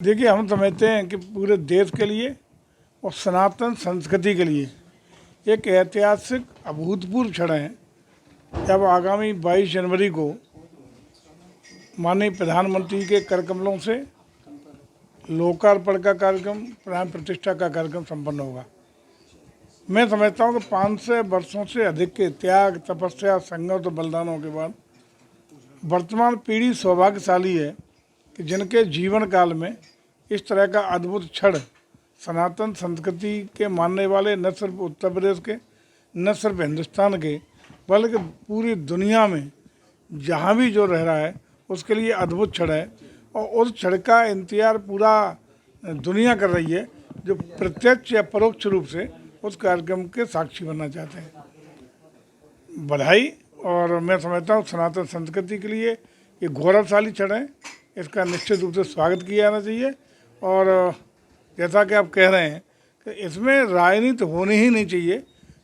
देखिए, हम समझते हैं कि पूरे देश के लिए और सनातन संस्कृति के लिए एक ऐतिहासिक अभूतपूर्व क्षण है जब आगामी 22 जनवरी को माननीय प्रधानमंत्री के कर कमलों से लोकार्पण का कार्यक्रम, प्राण प्रतिष्ठा का कार्यक्रम संपन्न होगा। मैं समझता हूँ कि 500 वर्षों से अधिक के त्याग, तपस्या, संघर्ष और बलिदानों के बाद वर्तमान पीढ़ी सौभाग्यशाली है कि जिनके जीवन काल में इस तरह का अद्भुत क्षण सनातन संस्कृति के मानने वाले न सिर्फ उत्तर प्रदेश के, न सिर्फ हिंदुस्तान के, बल्कि पूरी दुनिया में जहाँ भी जो रह रहा है उसके लिए अद्भुत क्षण है। और उस क्षण का इंतजार पूरा दुनिया कर रही है जो प्रत्यक्ष या परोक्ष रूप से उस कार्यक्रम के साक्षी बनना चाहते हैं। बधाई। और मैं समझता हूँ सनातन संस्कृति के लिए ये गौरवशाली क्षण है, इसका निश्चित रूप से स्वागत किया जाना चाहिए। और जैसा कि आप कह रहे हैं कि इसमें राजनीति होनी ही नहीं चाहिए,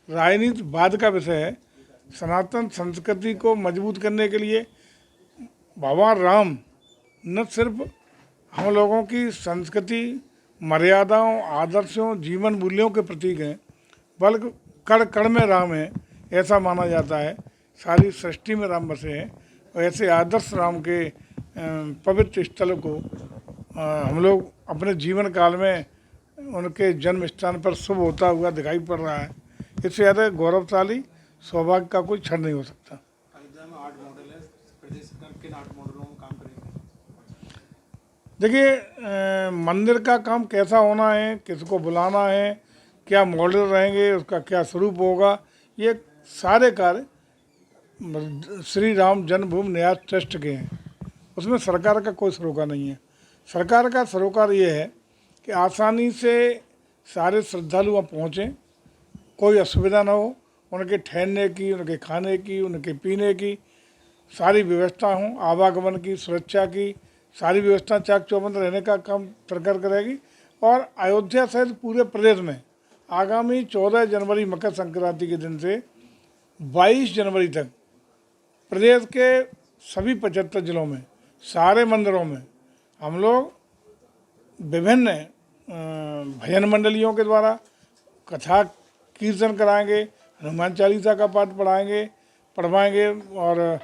राजनीति बाद का विषय है। सनातन संस्कृति को मजबूत करने के लिए भगवान राम न सिर्फ हम लोगों की संस्कृति, मर्यादाओं, आदर्शों, जीवन मूल्यों के प्रतीक हैं, बल्कि कण कण में राम है, ऐसा माना जाता है। सारी सृष्टि में राम बसे हैं और ऐसे आदर्श राम के पवित्र स्थल को हम लोग अपने जीवन काल में उनके जन्म स्थान पर शुभ होता हुआ दिखाई पड़ रहा है। इससे ज़्यादा गौरवशाली सौभाग्य का कोई क्षण नहीं हो सकता। अयोध्या में 8 मॉडल है, प्रदेश सरकार किन 8 मॉडलों में काम करेगी? देखिए, मंदिर का काम कैसा होना है, किसको बुलाना है, क्या मॉडल रहेंगे, उसका क्या स्वरूप होगा, ये सारे कार्य श्री राम जन्मभूमि न्यास ट्रस्ट के हैं। उसमें सरकार का कोई सरोकार नहीं है। सरकार का सरोकार ये है कि आसानी से सारे श्रद्धालु वहाँ पहुँचें, कोई असुविधा ना हो, उनके ठहरने की, उनके खाने की, उनके पीने की सारी व्यवस्था हो, आवागमन की, सुरक्षा की सारी व्यवस्था चाक चौबंद रहने का काम सरकार करेगी। और अयोध्या सहित पूरे प्रदेश में आगामी 14 जनवरी मकर संक्रांति के दिन से 22 जनवरी तक प्रदेश के सभी 75 जिलों में सारे मंदिरों में हम लोग विभिन्न भजन मंडलियों के द्वारा कथा कीर्तन कराएंगे, हनुमान चालीसा का पाठ पढ़वाएंगे और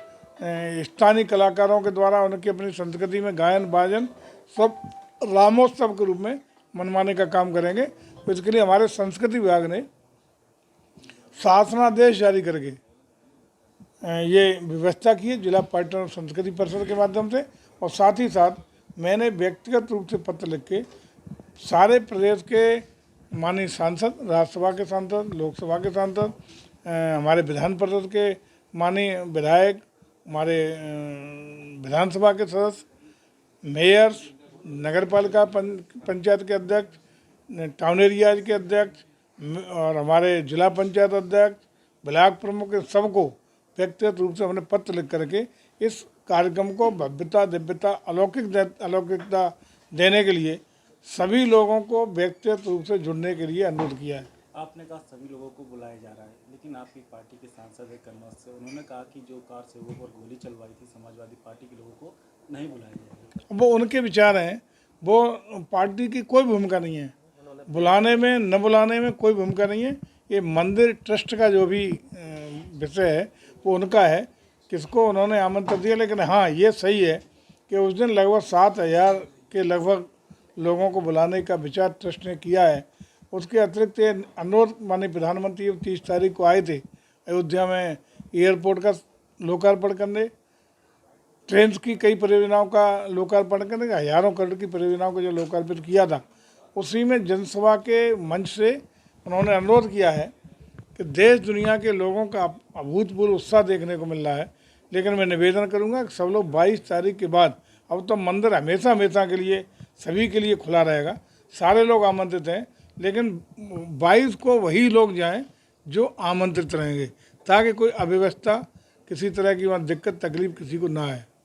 स्थानीय कलाकारों के द्वारा उनकी अपनी संस्कृति में गायन बाजन सब रामोत्सव के रूप में मनवाने का काम करेंगे। तो इसके लिए हमारे संस्कृति विभाग ने शासनादेश जारी करके ये व्यवस्था की है जिला पर्यटन और संस्कृति परिषद के माध्यम से। और साथ ही साथ मैंने व्यक्तिगत रूप से पत्र लिख के सारे प्रदेश के माननीय सांसद, राज्यसभा के सांसद, लोकसभा के सांसद, हमारे विधान परिषद के माननीय विधायक, हमारे विधानसभा के सदस्य, मेयर्स, नगर पालिका पंचायत के अध्यक्ष, टाउन एरिया के अध्यक्ष और हमारे जिला पंचायत अध्यक्ष, ब्लॉक प्रमुख, सबको व्यक्तिगत रूप से हमने पत्र लिख करके इस कार्यक्रम को भव्यता, दिव्यता, अलौकिकता देने के लिए सभी लोगों को व्यक्तिगत रूप से जुड़ने के लिए अनुरोध किया है। आपने कहा सभी लोगों को बुलाया जा रहा है, लेकिन आपकी पार्टी के सांसद है कन्नौज से, उन्होंने कहा कि जो कार सेवकों पर गोली चलवाई थी समाजवादी पार्टी के लोगों को नहीं बुलाया जाएगा। वो उनके विचार हैं, वो पार्टी की कोई भूमिका नहीं है, बुलाने में न बुलाने में कोई भूमिका नहीं है। ये मंदिर ट्रस्ट का जो भी विषय है वो उनका है, किसको उन्होंने आमंत्रण दिया। लेकिन हाँ, ये सही है कि उस दिन लगभग 7,000 के लगभग लोगों को बुलाने का विचार ट्रस्ट ने किया है। उसके अतिरिक्त ये अनुरोध माननीय प्रधानमंत्री 30 तारीख को आए थे अयोध्या में एयरपोर्ट का लोकार्पण करने, ट्रेन की कई परियोजनाओं का लोकार्पण करने, हज़ारों करोड़ की परियोजनाओं को जो लोकार्पित किया था, उसी में जनसभा के मंच से उन्होंने अनुरोध किया है कि देश दुनिया के लोगों का अभूतपूर्व उत्साह देखने को मिल रहा है। लेकिन मैं निवेदन करूंगा कि सब लोग 22 तारीख के बाद, अब तो मंदिर हमेशा हमेशा के लिए सभी के लिए खुला रहेगा, सारे लोग आमंत्रित हैं, लेकिन 22 को वही लोग जाएं जो आमंत्रित रहेंगे, ताकि कोई अव्यवस्था, किसी तरह की वहाँ दिक्कत तकलीफ किसी को ना आए।